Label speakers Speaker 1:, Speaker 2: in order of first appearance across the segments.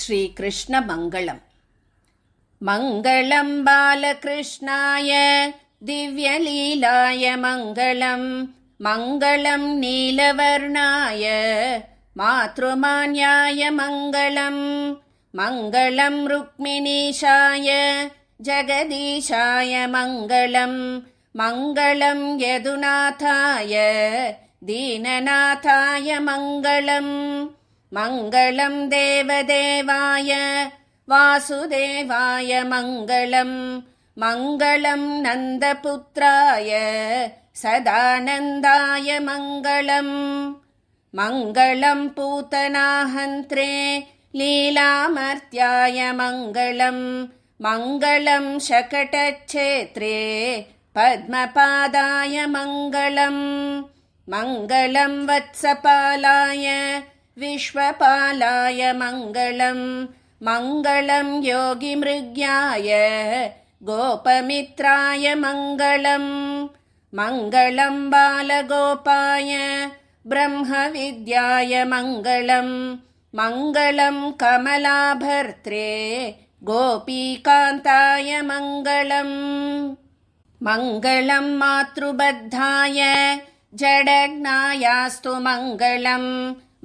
Speaker 1: श्रीकृष्णमङ्गलम्। मङ्गलं बालकृष्णाय दिव्यलीलाय मङ्गलं, मङ्गलं नीलवर्णाय मातृमान्याय मङ्गलं, मङ्गलं रुक्मिणीशाय जगदीशाय मङ्गलं, मङ्गलं यदुनाथाय दीननाथाय मङ्गलं, मङ्गलं देवदेवाय वासुदेवाय मङ्गलं, मङ्गलं नन्दपुत्राय सदानन्दाय मङ्गलं, मङ्गलं पूतनाहन्त्रे लीलामर्त्याय मङ्गलं, मङ्गलं शकटच्छेत्रे पद्मपादाय मङ्गलं, मङ्गलं वत्सपालाय विश्वपालाय मङ्गलं, मङ्गलं योगिमृग्याय गोपमित्राय मङ्गलं, मङ्गलं बालगोपाय ब्रह्मविद्याय मङ्गलं, मङ्गलं कमलाभर्त्रे गोपीकान्ताय मङ्गलं, मङ्गलं मातृबद्धाय जडज्ञायास्तु मङ्गलं,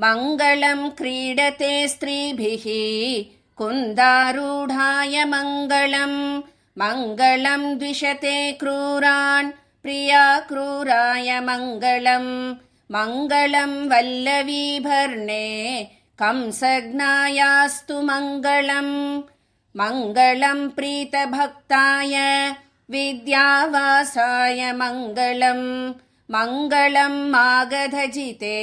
Speaker 1: मङ्गलं क्रीडते स्त्रीभिः कुन्दारूढाय मङ्गलं, मङ्गलं द्विषते क्रूरान् प्रियाक्रूराय मङ्गलं, मङ्गलं वल्लवीभर्णे कंसज्ञायास्तु मङ्गलं, मङ्गलं प्रीतभक्ताय विद्यावासाय मङ्गलं, मङ्गलं मागधजिते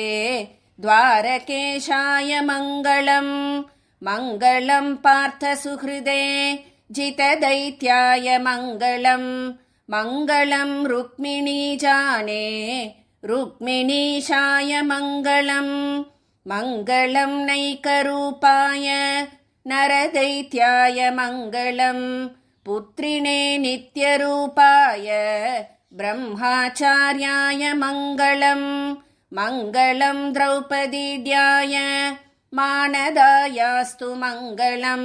Speaker 1: द्वारकेशाय मङ्गलं, मङ्गलं पार्थसुहृदे जितदैत्याय मङ्गलं, मङ्गलं रुक्मिणीजाने रुक्मिणीशाय मङ्गलं, मङ्गलं नैकरूपाय नरदैत्याय मङ्गलं, पुत्रिणे नित्यरूपाय ब्रह्माचार्याय मङ्गलं, मङ्गलं द्रौपदीड्याय मानदायास्तु मङ्गलं,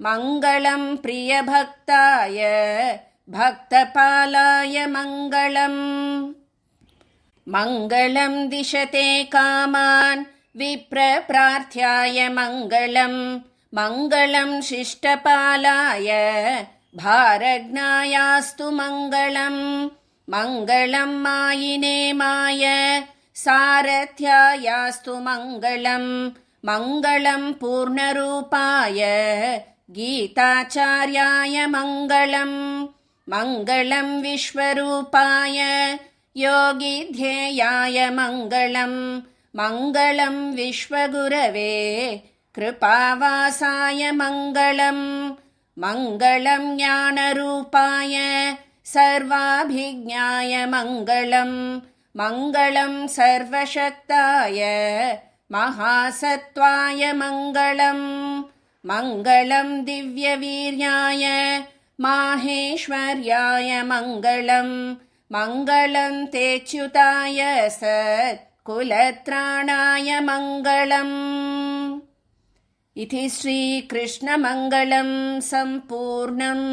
Speaker 1: मङ्गलं प्रियभक्ताय भक्तपालाय मङ्गलं, मङ्गलं दिशते कामान् विप्रप्रार्थ्याय मङ्गलं, मङ्गलं शिष्टपालाय भारज्ञायास्तु मङ्गलं, मङ्गलं मायिने माय सारथ्यायास्तु मङ्गलं, मङ्गलं पूर्णरूपाय गीताचार्याय मङ्गलं, मङ्गलं विश्वरूपाय योगिध्येयाय मङ्गलं, मङ्गलं विश्वगुरवे कृपावासाय मङ्गलं, मङ्गलं ज्ञानरूपाय सर्वाभिज्ञाय मङ्गलं, मङ्गलं सर्वशक्ताय महासत्त्वाय मङ्गलं, मङ्गलं दिव्यवीर्याय माहेश्वर्याय मङ्गलं, मङ्गलं तेच्युताय सत्कुलत्राणाय मङ्गलम्। इति श्रीकृष्णमङ्गलं सम्पूर्णम्।